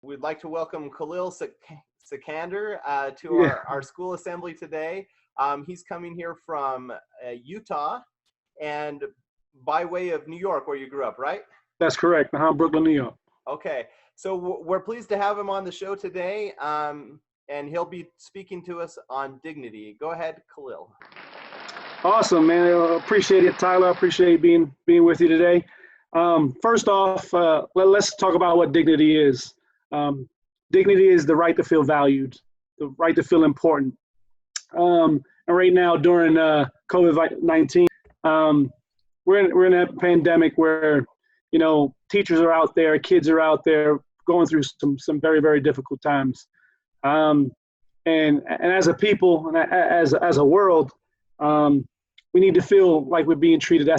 We'd like to welcome Khalil Sikander to Yeah, our school assembly today. He's coming here from Utah and by way of New York, where you grew up, right? that's correct. Brooklyn, New York. Okay, so we're pleased to have him on the show today, and he'll be speaking to us on dignity. Go ahead, Khalil. Awesome, man. Appreciate it, Tyler. I appreciate being with you today. First off, let's talk about what dignity is. Dignity is the right to feel valued, the right to feel important. And right now, during COVID-19, we're in a pandemic where teachers are out there, kids are out there going through some very, very difficult times. And as a people and as a world, we need to feel like we're being treated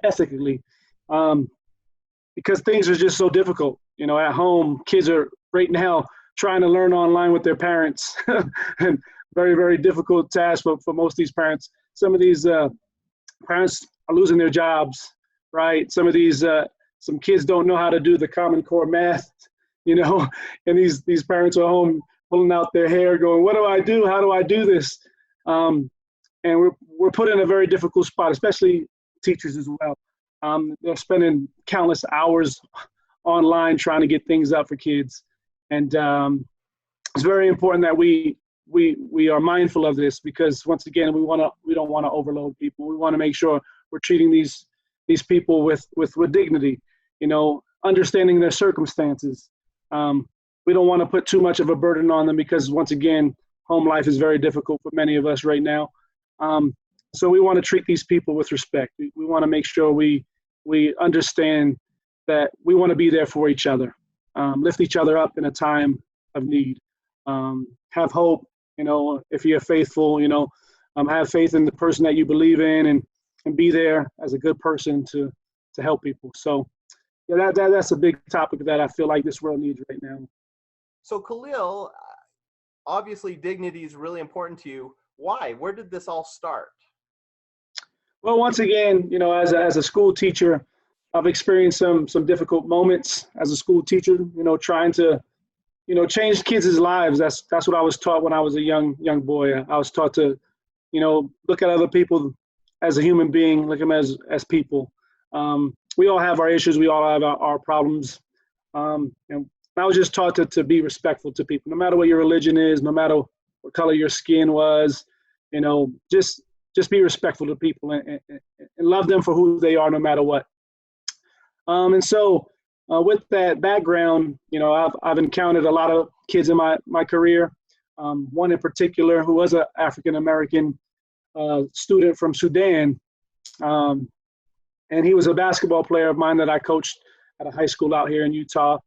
ethically, because things are just so difficult. At home, kids are right now trying to learn online with their parents, and very, very difficult task for most of these parents. Some of these parents are losing their jobs, right? Some of these some kids don't know how to do the Common Core math, and these parents are home pulling out their hair, going, "What do I do? How do I do this?" And we're put in a very difficult spot, especially teachers as well. They're spending countless hours online trying to get things up for kids, and it's very important that we are mindful of this, because once again, we don't want to overload people. We want to make sure we're treating these people with dignity, understanding their circumstances. We don't want to put too much of a burden on them, because once again, home life is very difficult for many of us right now. So we want to treat these people with respect. We want to make sure we understand that we want to be there for each other, lift each other up in a time of need, have hope. If you're faithful, have faith in the person that you believe in, and be there as a good person to help people. So yeah, that's a big topic that I feel like this world needs right now. So Khalil, obviously dignity is really important to you. Why? Where did this all start? Well, once again, as a school teacher, I've experienced some difficult moments as a school teacher, trying to, change kids' lives. That's what I was taught when I was a young boy. I was taught to, look at other people as a human being, look at them as people. We all have our issues. We all have our problems. And I was just taught to be respectful to people, no matter what your religion is, no matter what color your skin was, just be respectful to people and love them for who they are, no matter what. And so with that background, I've encountered a lot of kids in my career. One in particular who was an African-American student from Sudan. And he was a basketball player of mine that I coached at a high school out here in Utah.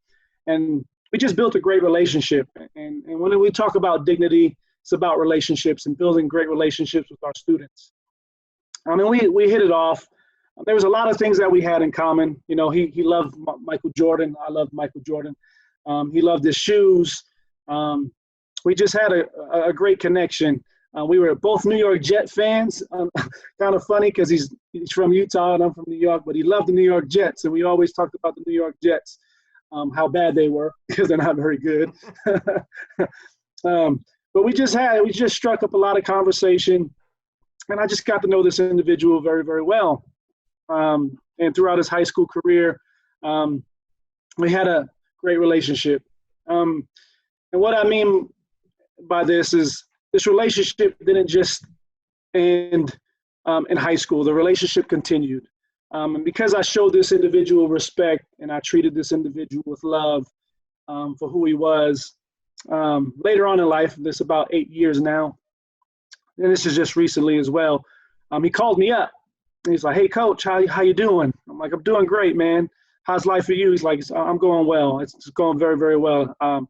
And we just built a great relationship. And when we talk about dignity, it's about relationships and building great relationships with our students. I mean, we hit it off. There was a lot of things that we had in common. He loved Michael Jordan. I loved Michael Jordan. He loved his shoes. We just had a great connection. We were both New York Jet fans. Kind of funny, because he's from Utah and I'm from New York, but he loved the New York Jets. And we always talked about the New York Jets, how bad they were, because they're not very good. But we just struck up a lot of conversation, and I just got to know this individual very, very well. And throughout his high school career, we had a great relationship. And what I mean by this is, this relationship didn't just end in high school. The relationship continued. And because I showed this individual respect and I treated this individual with love for who he was, later on in life, this about 8 years now, and this is just recently as well, he called me up. And he's like, "Hey, coach, how you doing?" I'm like, "I'm doing great, man. How's life for you?" He's like, "I'm going well. It's going very, very well. I'm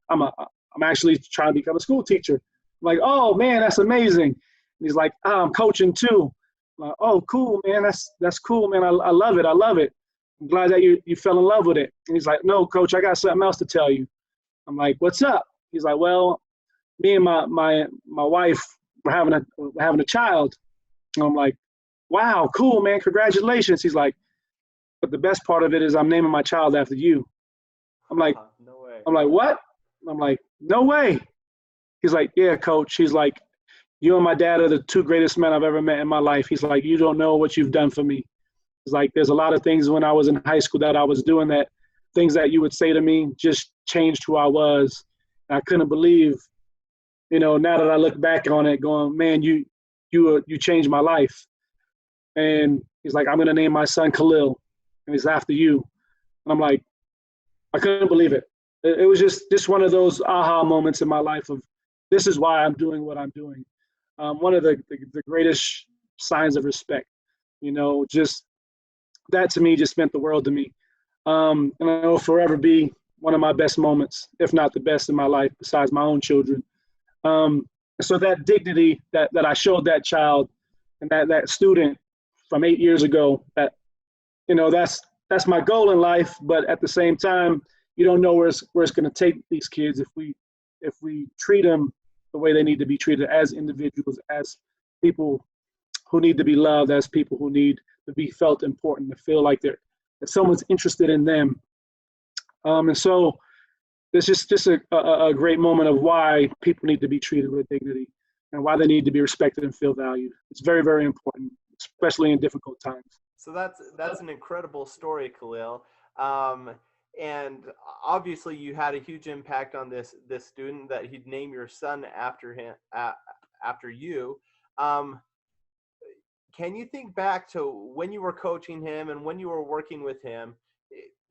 actually trying to become a school teacher." I'm like, "Oh, man, that's amazing." And he's like, "I'm coaching too." I'm like, "Oh, cool, man. That's cool, man. I love it. I love it. I'm glad that you fell in love with it." And he's like, "No, coach, I got something else to tell you." I'm like, "What's up?" He's like, "Well, me and my wife, we're having a child." And I'm like, "Wow, cool, man. Congratulations." He's like, "But the best part of it is I'm naming my child after you." I'm like, No way. "What?" I'm like, no way. He's like, yeah, coach. He's like, you and my dad are the two greatest men I've ever met in my life. He's like, you don't know what you've done for me. He's like, there's a lot of things when I was in high school that I was doing, that things that you would say to me just changed who I was. And I couldn't believe, now that I look back on it, going, man, you changed my life. And he's like, I'm going to name my son Khalil, and he's after you. And I'm like, I couldn't believe it. It was just one of those aha moments in my life of, this is why I'm doing what I'm doing. One of the greatest signs of respect, just that to me just meant the world to me. And it'll forever be one of my best moments, if not the best in my life, besides my own children. So that dignity that I showed that child and that student from 8 years ago, that, that's my goal in life. But at the same time, you don't know where it's going to take these kids if we treat them the way they need to be treated, as individuals, as people who need to be loved, as people who need to be felt important, to feel like that someone's interested in them. And so it's just a great moment of why people need to be treated with dignity and why they need to be respected and feel valued. It's very, very important, especially in difficult times. So that's an incredible story, Khalil. And obviously you had a huge impact on this student, that he'd name your son after him, after you. Can you think back to when you were coaching him and when you were working with him?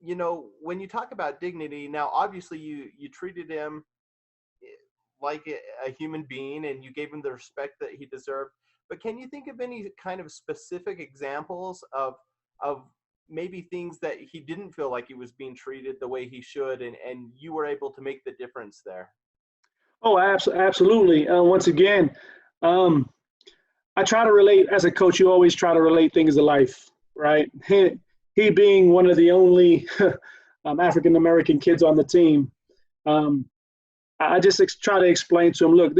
When you talk about dignity, now obviously you treated him like a human being and you gave him the respect that he deserved. But can you think of any kind of specific examples of maybe things that he didn't feel like he was being treated the way he should, and you were able to make the difference there? Oh, absolutely. Once again, I try to relate, as a coach, you always try to relate things to life, right? He being one of the only African-American kids on the team, I just try to explain to him, look,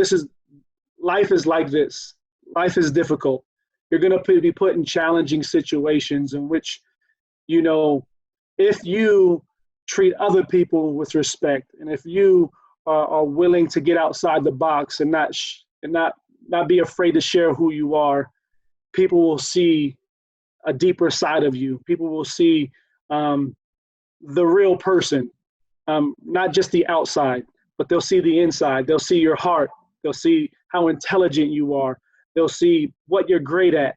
life is like this. Life is difficult. You're going to be put in challenging situations in which, if you treat other people with respect, and if you are willing to get outside the box and not be afraid to share who you are, people will see a deeper side of you. People will see the real person, not just the outside, but they'll see the inside. They'll see your heart. They'll see how intelligent you are. They'll see what you're great at,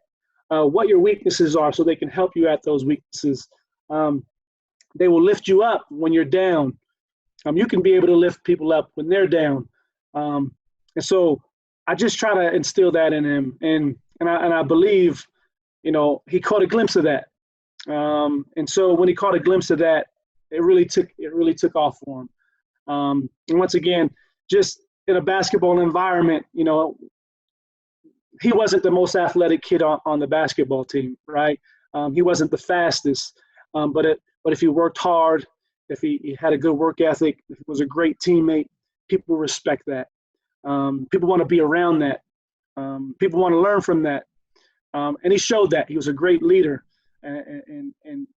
what your weaknesses are, so they can help you at those weaknesses. They will lift you up when you're down. You can be able to lift people up when they're down. And so I just try to instill that in him. And I believe, he caught a glimpse of that. And so when he caught a glimpse of that, it really took off for him. And once again, just in a basketball environment, he wasn't the most athletic kid on the basketball team, right? He wasn't the fastest, but if he worked hard, if he had a good work ethic, if he was a great teammate, people respect that. People want to be around that. People want to learn from that. And he showed that. He was a great leader. And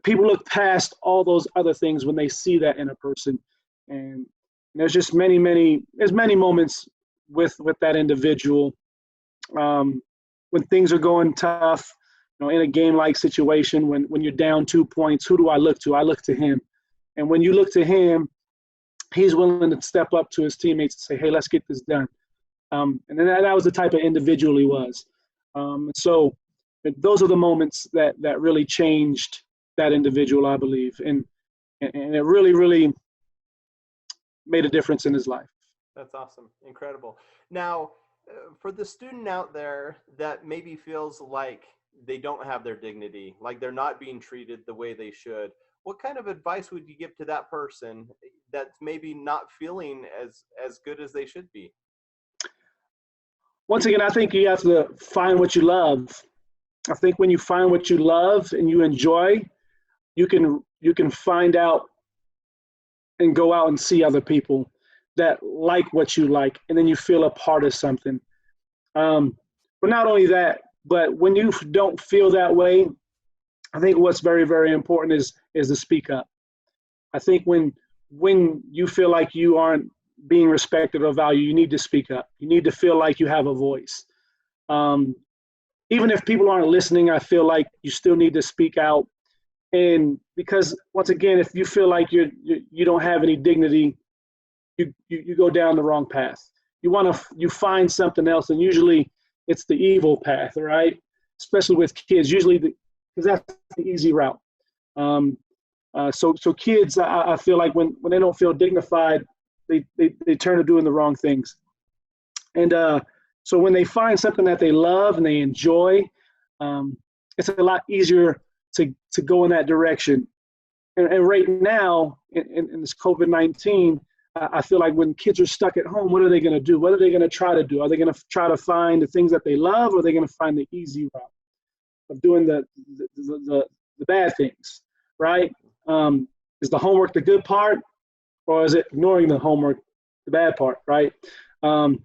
people look past all those other things when they see that in a person. And there's just many moments with that individual. When things are going tough, in a game-like situation, when you're down 2 points, who do I look to? I look to him. And when you look to him, he's willing to step up to his teammates and say, hey, let's get this done. And then that was the type of individual he was. So those are the moments that really changed that individual, I believe. And it really made a difference in his life. That's awesome. Incredible. Now, for the student out there that maybe feels like they don't have their dignity, like they're not being treated the way they should, what kind of advice would you give to that person that's maybe not feeling as good as they should be? Once again, I think you have to find what you love. I think when you find what you love and you enjoy, you can find out and go out and see other people that like what you like, and then you feel a part of something. But not only that, but when you don't feel that way, I think what's very, very important is to speak up. I think when when you feel like you aren't being respected or valued, you need to speak up. You need to feel like you have a voice. Even if people aren't listening, I feel like you still need to speak out. And because once again, if you feel like you don't have any dignity, you go down the wrong path. You find something else, and usually it's the evil path, right? Especially with kids, usually because that's the easy route. So kids, I feel like when they don't feel dignified, they turn to doing the wrong things. And so when they find something that they love and they enjoy, it's a lot easier to go in that direction. And right now, in this COVID-19, I feel like when kids are stuck at home, what are they going to do? What are they going to try to do? Are they going to try to find the things that they love, or are they going to find the easy route of doing the bad things, right? Is the homework the good part, or is it ignoring the homework the bad part, right? And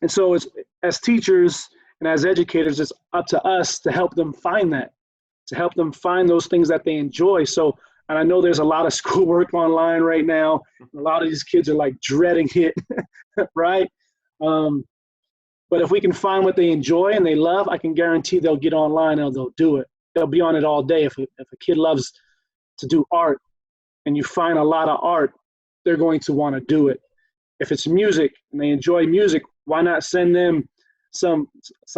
so it's, as teachers and as educators, it's up to us to help them find that, to help them find those things that they enjoy. So, and I know there's a lot of schoolwork online right now. A lot of these kids are like dreading it, right? But if we can find what they enjoy and they love, I can guarantee they'll get online and they'll do it. They'll be on it all day. If a kid loves to do art and you find a lot of art, they're going to want to do it. If it's music and they enjoy music, why not send them some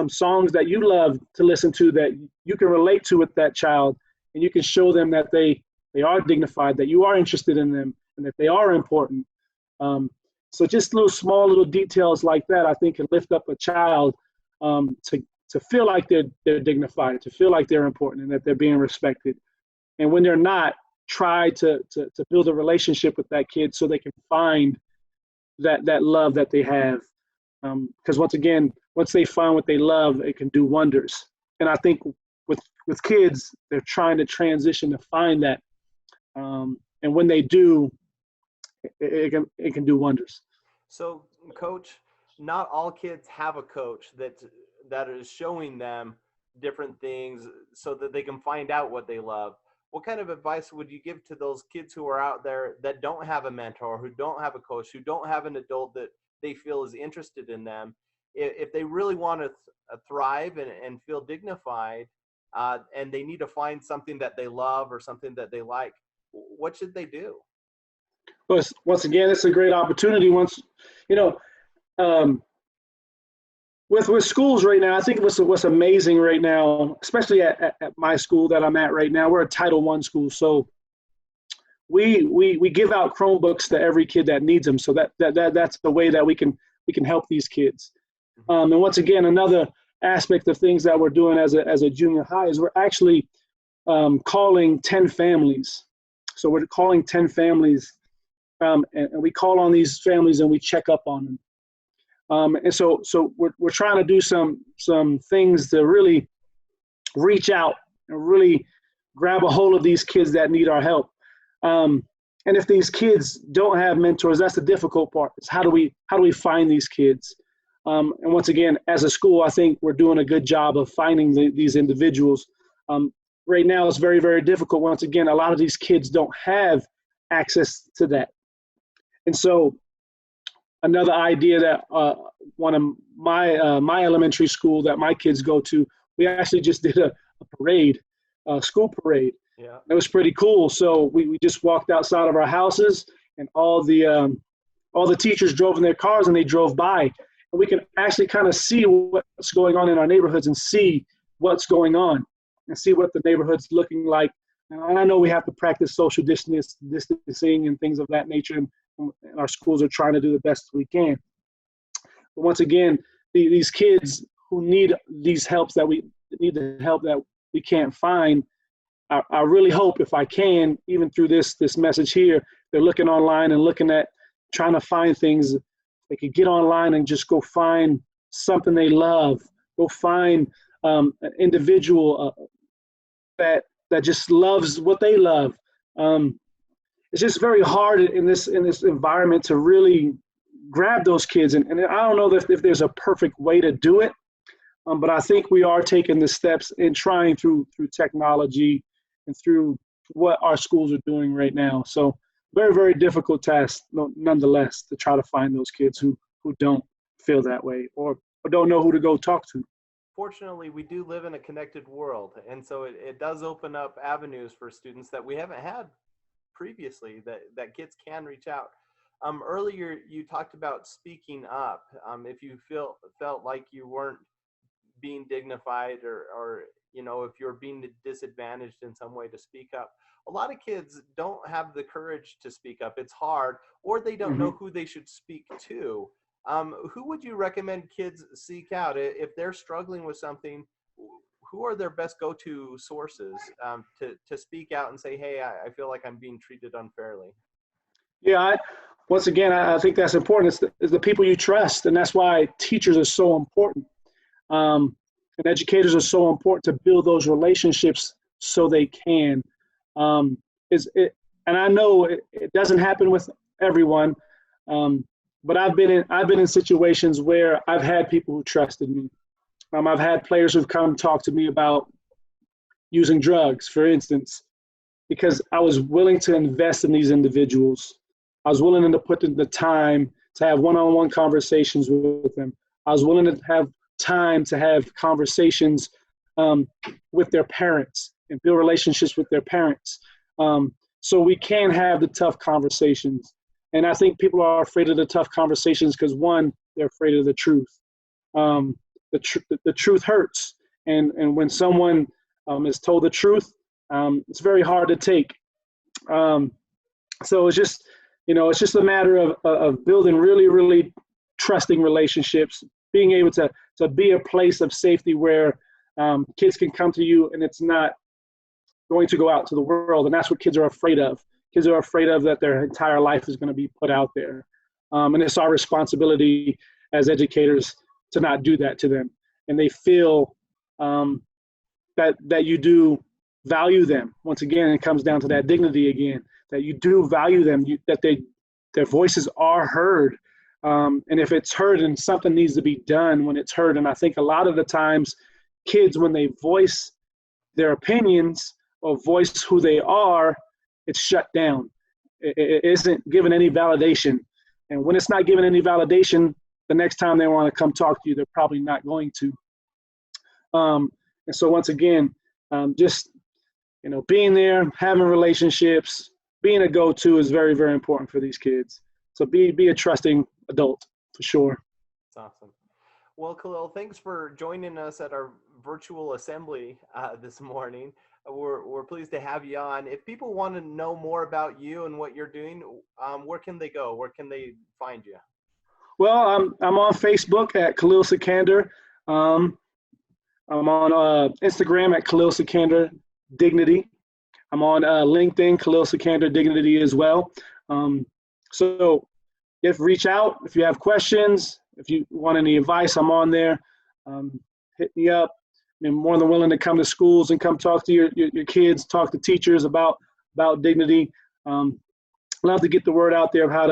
songs that you love to listen to that you can relate to with that child, and you can show them that they are dignified, that you are interested in them, and that they are important. So just small little details like that, I think, can lift up a child to feel like they're dignified, to feel like they're important and that they're being respected. And when they're not, try to build a relationship with that kid so they can find that love that they have. Because once again, once they find what they love, it can do wonders. And I think with kids, they're trying to transition to find that. And when they do, it can do wonders. So, Coach, not all kids have a coach that is showing them different things so that they can find out what they love. What kind of advice would you give to those kids who are out there that don't have a mentor, who don't have a coach, who don't have an adult that they feel is interested in them? If they really want to thrive and feel dignified, and they need to find something that they love or something that they like, what should they do? Once again, it's a great opportunity. Once, with schools right now, I think what's amazing right now, especially at my school that I'm at right now, we're a Title I school. So we give out Chromebooks to every kid that needs them. So that's the way that we can help these kids. And once again, another aspect of things that we're doing as a junior high is we're actually calling 10 families. So we're calling 10 families, and we call on these families and we check up on them. And so we're trying to do some things to really reach out and really grab a hold of these kids that need our help. And if these kids don't have mentors, that's the difficult part. Is how do we find these kids? And once again, as a school, I think we're doing a good job of finding these individuals. Right now, it's very, very difficult. Once again, a lot of these kids don't have access to that. And so another idea that one of my elementary school that my kids go to, we actually just did a parade, a school parade. Yeah. It was pretty cool. So we just walked outside of our houses, and all the teachers drove in their cars and they drove by. And we can actually kind of see what's going on in our neighborhoods and see what's going on and see what the neighborhood's looking like. And I know we have to practice social distancing and things of that nature, and our schools are trying to do the best we can. But once again, these kids who need these helps that we need the help that we can't find, I really hope, if I can, even through this message here, they're looking online and looking at trying to find things. They could get online and just go find something they love. Go find an individual that just loves what they love. It's just very hard in this environment to really grab those kids. And I don't know if there's a perfect way to do it, but I think we are taking the steps and trying through technology and through what our schools are doing right now. So very, very difficult task, nonetheless, to try to find those kids who don't feel that way or don't know who to go talk to. Fortunately, we do live in a connected world, and so it does open up avenues for students that we haven't had previously, that kids can reach out. Earlier, you talked about speaking up. If you felt like you weren't being dignified, or if you're being disadvantaged in some way, to speak up. A lot of kids don't have the courage to speak up. It's hard, or they don't know who they should speak to. Who would you recommend kids seek out if they're struggling with something? Who are their best go-to sources to speak out and say, hey, I feel like I'm being treated unfairly? Yeah, once again, I think that's important. It's the people you trust, and that's why teachers are so important. And educators are so important to build those relationships so they can. And I know it doesn't happen with everyone, but I've been in situations where I've had people who trusted me. I've had players who've come talk to me about using drugs, for instance, because I was willing to invest in these individuals. I was willing to put in the time to have one-on-one conversations with them. I was willing to have time to have conversations with their parents and build relationships with their parents. So we can have the tough conversations. And I think people are afraid of the tough conversations because, one, they're afraid of the truth. The truth hurts. And when someone is told the truth, it's very hard to take. So it's just a matter of building really, really trusting relationships, being able to be a place of safety where kids can come to you and it's not going to go out to the world. And that's what kids are afraid of. Kids are afraid of that their entire life is going to be put out there. And it's our responsibility as educators to not do that to them. And they feel that you do value them. Once again, it comes down to that dignity again, that you do value them, that their voices are heard. And if it's heard, and something needs to be done when it's heard. And I think a lot of the times kids, when they voice their opinions or voice who they are, it's shut down. It isn't given any validation. And when it's not given any validation, the next time they want to come talk to you, they're probably not going to. And so once again, just, being there, having relationships, being a go-to is very, very important for these kids. So be a trusting adult for sure. That's awesome. Well, Khalil, thanks for joining us at our virtual assembly this morning. We're pleased to have you on. If people want to know more about you and what you're doing, where can they go? Where can they find you? Well, I'm on Facebook at Khalil Sikander. I'm on Instagram at Khalil Sikander Dignity. I'm on LinkedIn, Khalil Sikander Dignity as well. So reach out if you have questions, if you want any advice, I'm on there. Hit me up. I'm more than willing to come to schools and come talk to your kids, talk to teachers about dignity. Love to get the word out there of how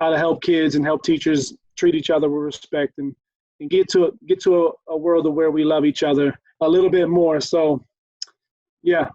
to help kids and help teachers treat each other with respect and get to a world of where we love each other a little bit more. So, yeah.